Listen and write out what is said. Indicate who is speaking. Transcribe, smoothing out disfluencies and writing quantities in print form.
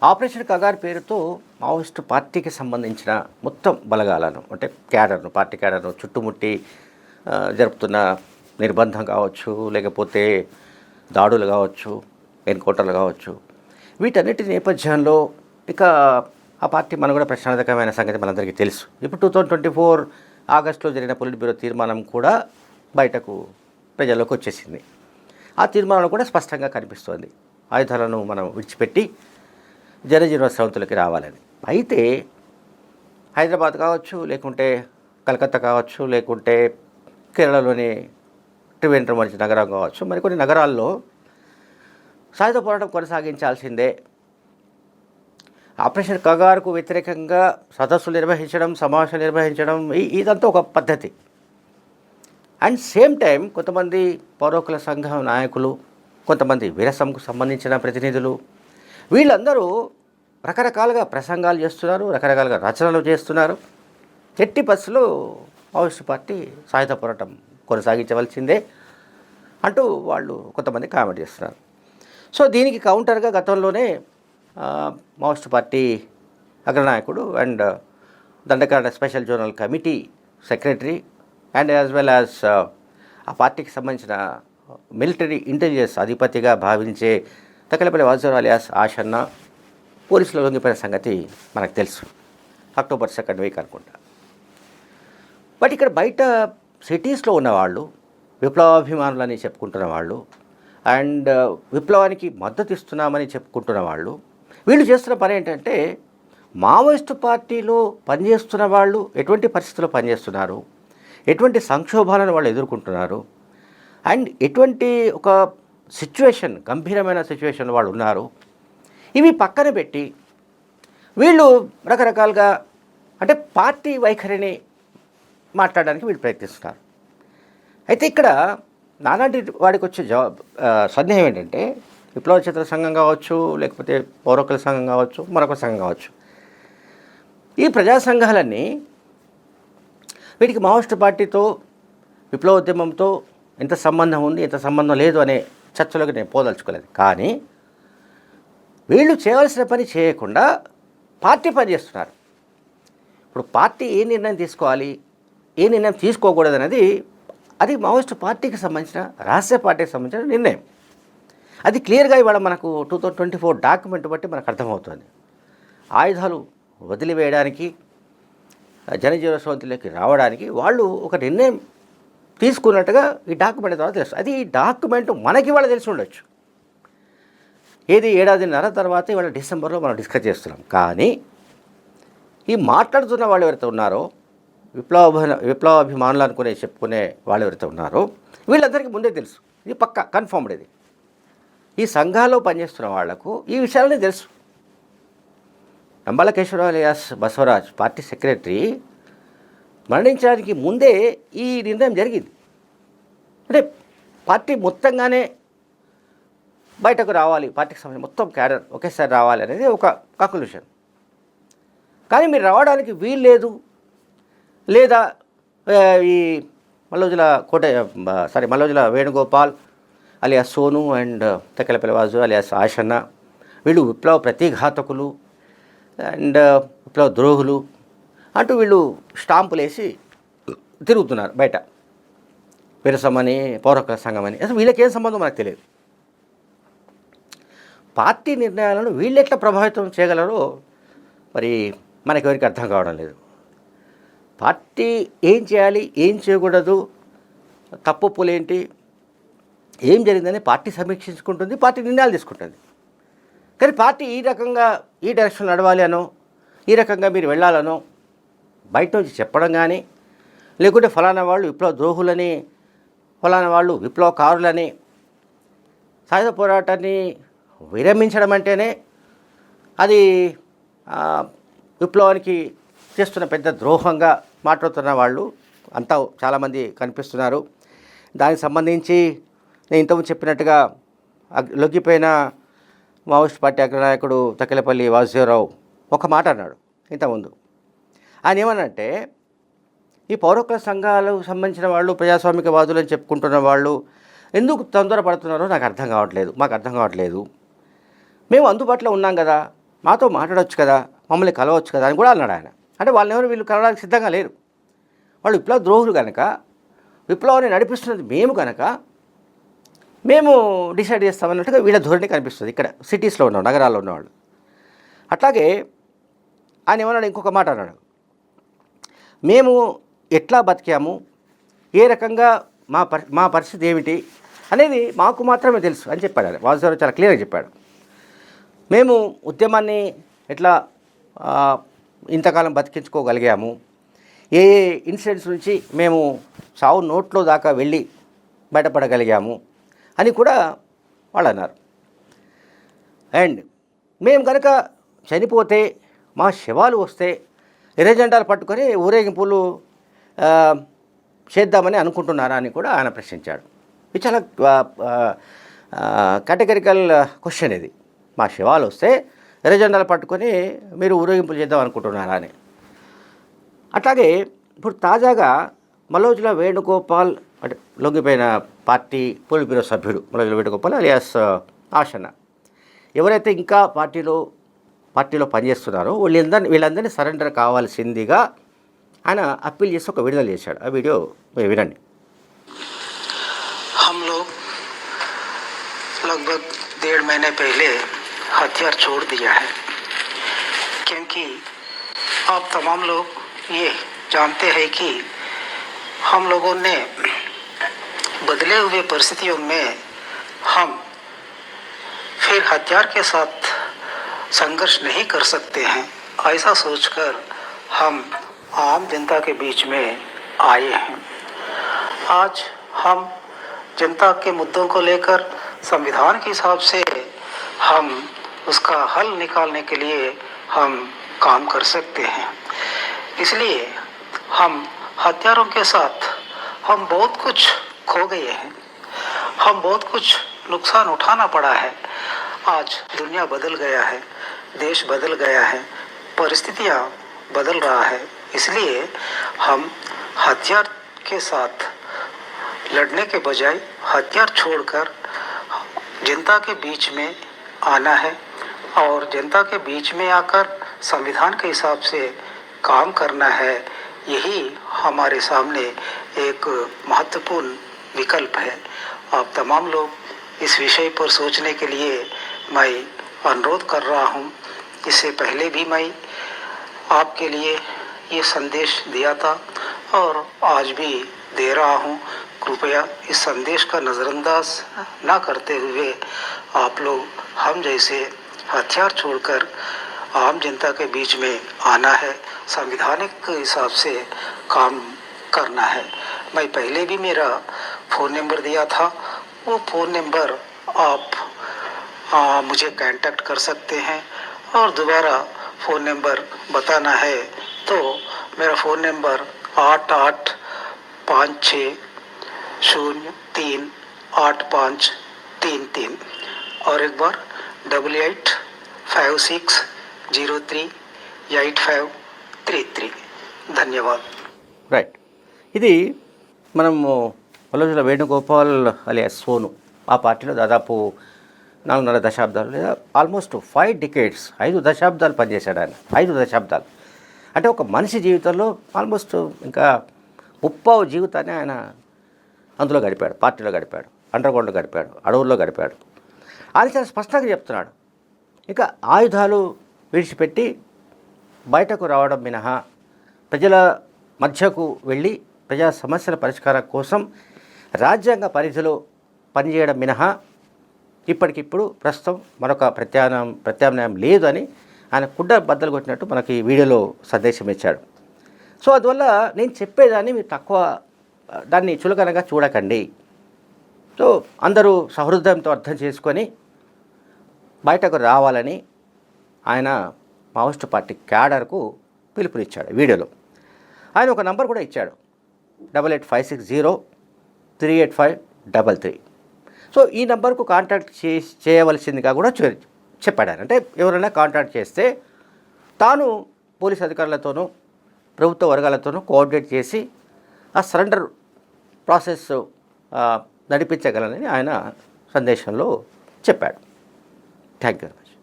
Speaker 1: Operation Kagar పేరుతో Maoist పార్టీకి సంబంధించిన మొత్తం బలగాలను అంటే క్యాడర్ను పార్టీ క్యాడర్ను చుట్టుముట్టి జరుపుతున్న నిర్బంధం కావచ్చు, లేకపోతే దాడులు కావచ్చు, ఎన్కౌంటర్లు కావచ్చు, వీటన్నిటి నేపథ్యంలో ఇక ఆ పార్టీ మనుగడ ప్రశ్నార్థకమైన సంగతి మనందరికీ తెలుసు. ఇప్పుడు 2024 ఆగస్టులో జరిగిన పొలిట్ బ్యూరో తీర్మానం కూడా బయటకు ప్రజల్లోకి వచ్చేసింది. ఆ తీర్మానంలో కూడా స్పష్టంగా కనిపిస్తోంది ఆయుధాలను మనం విడిచిపెట్టి జనజీవన స్రవంతులకి రావాలని. అయితే హైదరాబాద్ కావచ్చు, లేకుంటే కలకత్తా కావచ్చు, లేకుంటే కేరళలోని త్రివేంద్రం వంటి నగరం కావచ్చు, మరికొన్ని నగరాల్లో సాయుధ పోరాటం కొనసాగించాల్సిందే. ఆపరేషన్ కగారుకు వ్యతిరేకంగా సదస్సులు నిర్వహించడం, సమావేశాలు నిర్వహించడం ఇదంతా ఒక పద్ధతి. అండ్ సేమ్ టైం కొంతమంది పౌరకుల సంఘం నాయకులు, కొంతమంది వీరసంకు సంబంధించిన ప్రతినిధులు, వీళ్ళందరూ రకరకాలుగా ప్రసంగాలు చేస్తున్నారు, రకరకాలుగా రచనలు చేస్తున్నారు. ఎట్టి బస్సులో మావోయిస్టు పార్టీ సాయుధ పోరాటం కొనసాగించవలసిందే అంటూ వాళ్ళు కొంతమంది కామెంట్ చేస్తున్నారు. సో దీనికి కౌంటర్గా గతంలోనే మావోయిస్టు పార్టీ అగ్రనాయకుడు and Dandakaranya special zonal committee secretary and as well as ఆ పార్టీకి సంబంధించిన మిలిటరీ ఇంటెలిజెన్స్ అధిపతిగా భావించే తకలపల్లి వాసురావు అలియాస్ ఆషన్న పోలీసులు లొంగిపోయిన సంగతి మనకు తెలుసు. అక్టోబర్ 2nd వీక్ అనుకుంటా. బట్ ఇక్కడ బయట సిటీస్లో ఉన్నవాళ్ళు, విప్లవాభిమానులని చెప్పుకుంటున్న వాళ్ళు అండ్ విప్లవానికి మద్దతు ఇస్తున్నామని చెప్పుకుంటున్న వాళ్ళు, వీళ్ళు చేస్తున్న పని ఏంటంటే మావోయిస్టు పార్టీలో పనిచేస్తున్న వాళ్ళు ఎటువంటి పరిస్థితుల్లో పనిచేస్తున్నారు, ఎటువంటి సంక్షోభాలను వాళ్ళు ఎదుర్కొంటున్నారు అండ్ ఎటువంటి ఒక సిచ్యువేషన్, గంభీరమైన సిచ్యువేషన్ వాళ్ళు ఉన్నారు, ఇవి పక్కన పెట్టి వీళ్ళు రకరకాలుగా అంటే పార్టీ వైఖరిని మాట్లాడడానికి వీళ్ళు ప్రయత్నిస్తున్నారు. అయితే ఇక్కడ నాలాంటి వాడికి వచ్చే సందేహం ఏంటంటే విప్లవ చిత్ర సంఘం కావచ్చు, లేకపోతే పౌరకుల సంఘం కావచ్చు, మరొక సంఘం కావచ్చు, ఈ ప్రజా సంఘాలన్నీ వీటికి మావోయిస్టు పార్టీతో విప్లవోద్యమంతో ఎంత సంబంధం ఉంది, ఎంత సంబంధం లేదు అనే చర్చలోకి నేను పోదలుచుకోలేదు. కానీ వీళ్ళు చేయవలసిన పని చేయకుండా పార్టీ పనిచేస్తున్నారు. ఇప్పుడు పార్టీ ఏ నిర్ణయం తీసుకోవాలి, ఏ నిర్ణయం తీసుకోకూడదు అనేది అది మావోయిస్టు పార్టీకి సంబంధించిన, రహస్య పార్టీకి సంబంధించిన నిర్ణయం. అది క్లియర్గా ఇవాళ మనకు 2024 డాక్యుమెంట్ బట్టి మనకు అర్థమవుతుంది. ఆయుధాలు వదిలివేయడానికి, జనజీవన స్రవంతిలోకి రావడానికి వాళ్ళు ఒక నిర్ణయం తీసుకున్నట్టుగా ఈ డాక్యుమెంట్ ద్వారా తెలుసు. అది ఈ డాక్యుమెంట్ మనకి ఇవాళ తెలిసి ఉండొచ్చు. ఏది 1.5 ఏడాది తర్వాత ఇవాళ డిసెంబర్లో మనం డిస్కస్ చేస్తున్నాం. కానీ ఈ మాట్లాడుతున్న వాళ్ళు ఎవరైతే ఉన్నారో, విప్లవాభిమానులు చెప్పుకునే వాళ్ళు ఎవరైతే ఉన్నారో, వీళ్ళందరికీ ముందే తెలుసు. ఇది పక్కా కన్ఫర్మ్డ్. ఇది ఈ సంఘాల్లో పనిచేస్తున్న వాళ్లకు ఈ విషయాలనే తెలుసు. Nambala Keshava Rao alias Basavaraj party secretary మరణించడానికి ముందే ఈ నిర్ణయం జరిగింది. అంటే పార్టీ మొత్తంగానే బయటకు రావాలి, పార్టీకి సంబంధించి మొత్తం క్యాడర్ ఒకేసారి రావాలి అనేది ఒక కంక్లూషన్. కానీ మీరు రావడానికి వీలు లేదు, లేదా ఈ Mallojula Venugopal alias Sonu and Takkallapalli Vasu alias Ashanna, వీళ్ళు విప్లవ ప్రతిఘాతకులు అండ్ విప్లవ ద్రోహులు అంటూ వీళ్ళు స్టాంపులు వేసి తిరుగుతున్నారు బయట. విరసమని, పౌరకుల సంఘం అని. అసలు వీళ్ళకేం సంబంధం మనకు తెలియదు. పార్టీ నిర్ణయాలను వీళ్ళు ఎట్లా ప్రభావితం చేయగలరో మరి మనకెవరికి అర్థం కావడం లేదు. పార్టీ ఏం చేయాలి, ఏం చేయకూడదు, తప్పులేంటి, ఏం జరిగిందని పార్టీ సమీక్షించుకుంటుంది, పార్టీ నిర్ణయాలు తీసుకుంటుంది. కానీ పార్టీ ఈ రకంగా ఈ డైరెక్షన్ నడవాలి అనో, ఈ రకంగా మీరు వెళ్ళాలనో బయట నుంచి చెప్పడం కానీ, లేకుంటే ఫలానా వాళ్ళు విప్లవ ద్రోహులని, ఫలానా వాళ్ళు విప్లవకారులని, సాయుధ పోరాటాన్ని విరమించడం అంటేనే అది విప్లవానికి చేస్తున్న పెద్ద ద్రోహంగా మాట్లాడుతున్న వాళ్ళు అంతా చాలామంది కనిపిస్తున్నారు. దానికి సంబంధించి నేను ఇంతకుముందు చెప్పినట్టుగా లొంగిపోయిన మావోయిస్ట్ పార్టీ అగ్రనాయకుడు తకెలపల్లి వాసుదేవరావు ఒక మాట అన్నాడు ఇంతకుముందు. ఆయన ఏమన్నంటే, ఈ పౌరకుల సంఘాలకు సంబంధించిన వాళ్ళు ప్రజాస్వామికవాదులు అని చెప్పుకుంటున్న వాళ్ళు ఎందుకు తొందరపడుతున్నారో నాకు అర్థం కావట్లేదు, మాకు అర్థం కావట్లేదు. మేము అందుబాటులో ఉన్నాం కదా, మాతో మాట్లాడవచ్చు కదా, మమ్మల్ని కలవచ్చు కదా అని కూడా అన్నాడు ఆయన. అంటే వాళ్ళెవరు వీళ్ళు కలవడానికి సిద్ధంగా లేరు. వాళ్ళు విప్లవ ద్రోహులు కనుక, విప్లవాన్ని నడిపిస్తున్నది మేము కనుక మేము డిసైడ్ చేస్తామన్నట్టుగా వీళ్ళ ధోరణి కనిపిస్తుంది ఇక్కడ సిటీస్లో ఉన్న నగరాల్లో ఉన్నవాళ్ళు. అట్లాగే ఆయన ఏమన్నాడు, ఇంకొక మాట అన్నాడు, మేము ఎట్లా బతికాము, ఏ రకంగా మా పరిస్థితి ఏమిటి అనేది మాకు మాత్రమే తెలుసు అని చెప్పాడు ఆయన. వాసుదేవరావు చాలా క్లియర్గా చెప్పాడు. మేము ఉద్యమాన్ని ఎట్లా ఇంతకాలం బతికించుకోగలిగాము, ఏ ఏ ఇన్సిడెంట్స్ నుంచి మేము సావు నోట్లో దాకా వెళ్ళి బయటపడగలిగాము అని కూడా వాళ్ళు అన్నారు. అండ్ మేము కనుక చనిపోతే మా శవాలు వస్తే ఎర్ర జెండాలు పట్టుకొని ఊరేగింపులు చేద్దామని అనుకుంటున్నారా అని కూడా ఆయన ప్రశ్నించాడు. ఇది చాలా కేటగిరికల్ క్వశ్చన్ ఇది. మా శవాలు వస్తే ఎర్ర జెండాలు పట్టుకొని మీరు ఊరేగింపులు చేద్దాం అనుకుంటున్నారా అని. అట్లాగే ఇప్పుడు తాజాగా మలోజుల వేణుగోపాల్, అంటే లొంగిపోయిన పార్టీ పోలిట్ బ్యూరో సభ్యుడు మలోజుల వేణుగోపాల్ అలియాస్ ఆషన్న, ఎవరైతే ఇంకా పార్టీలో పనిచేస్తున్నారో వీళ్ళందరినీ సరెండర్ కావాల్సిందిగా ఆయన అప్పీల్ చేసి ఒక విడుదల చేశాడు. ఆ వీడియో మీరు వినండి.
Speaker 2: हम लोग लगभग 1.5 महीने पहले हथियार छोड़ दिया है, क्योंकि आप तमाम लोग ये जानते हैं कि हम लोगों ने बदले हुए परिस्थितियों में हम फिर हथियार के साथ संघर्ष नहीं कर सकते हैं। ऐसा सोचकर हम आम जनता के बीच में आए हैं। आज हम जनता के मुद्दों को लेकर संविधान के हिसाब से हम उसका हल निकालने के लिए हम काम कर सकते हैं। इसलिए हम हथियारों के साथ हम बहुत कुछ खो गए हैं, हम बहुत कुछ नुकसान उठाना पड़ा है। आज दुनिया बदल गया है, देश बदल गया है, परिस्थितियाँ बदल रहा है। इसलिए हम हथियार के साथ लड़ने के बजाय हथियार छोड़कर जनता के बीच में आना है और जनता के बीच में आकर संविधान के हिसाब से काम करना है। यही हमारे सामने एक महत्वपूर्ण विकल्प है। आप तमाम लोग इस विषय पर सोचने के लिए मैं अनुरोध कर रहा हूँ। इससे पहले भी मैं आपके लिए ये संदेश दिया था और आज भी दे रहा हूँ। कृपया इस संदेश का नज़रअंदाज ना करते हुए आप लोग हम जैसे हथियार छोड़कर आम जनता के बीच में आना है, संवैधानिक हिसाब से काम करना है। मैं पहले भी मेरा फ़ोन नंबर दिया था, वो फ़ोन नंबर आप मुझे कांटेक्ट कर सकते हैं। और दोबारा फ़ोन नंबर बताना है तो मेरा फ़ोन नंबर 8856038533 और एक बार 8856038533। ధన్యవాద్.
Speaker 1: రైట్, ఇది మనము మలోజుల వేణుగోపాల్ అలియాస్ సోను ఆ పార్టీలో దాదాపు 4.5 దశాబ్దాలు లేదా ఆల్మోస్ట్ 5 decades 5 దశాబ్దాలు పనిచేశాడు ఆయన. 5 దశాబ్దాలు అంటే ఒక మనిషి జీవితంలో ఆల్మోస్ట్ ఇంకా 30 జీవితాన్ని ఆయన అందులో గడిపాడు, పార్టీలో గడిపాడు, అండర్గ్రౌండ్లో గడిపాడు, అడవుల్లో గడిపాడు. ఆయన చాలా స్పష్టంగా చెప్తున్నాడు, ఇక ఆయుధాలు విడిచిపెట్టి బయటకు రావడం మినహా, ప్రజల మధ్యకు వెళ్ళి ప్రజా సమస్యల పరిష్కారం కోసం రాజ్యాంగ పరిధిలో పనిచేయడం మినహా ఇప్పటికిప్పుడు ప్రస్తుతం మరొక ప్రత్యామ్నాయం లేదు అని ఆయన కుండ బద్దలు కొట్టినట్టు మనకి వీడియోలో సందేశం ఇచ్చాడు. సో అందువల్ల నేను చెప్పేదాన్ని మీరు దాన్ని చులకనగా చూడకండి. సో అందరూ సహృదయంతో అర్థం చేసుకొని బయటకు రావాలని ఆయన మావోయిస్టు పార్టీ క్యాడర్కు పిలుపునిచ్చాడు. వీడియోలో ఆయన ఒక నంబర్ కూడా ఇచ్చాడు, 8856038533. సో ఈ నెంబర్కు కాంటాక్ట్ చేయవలసిందిగా కూడా చెప్పాడు. అంటే ఎవరైనా కాంటాక్ట్ చేస్తే తాను పోలీస్ అధికారులతోనూ ప్రభుత్వ వర్గాలతోనూ కోఆర్డినేట్ చేసి ఆ సరెండర్ ప్రాసెస్ నడిపించగలనని ఆయన సందేశంలో చెప్పాడు. Thank you.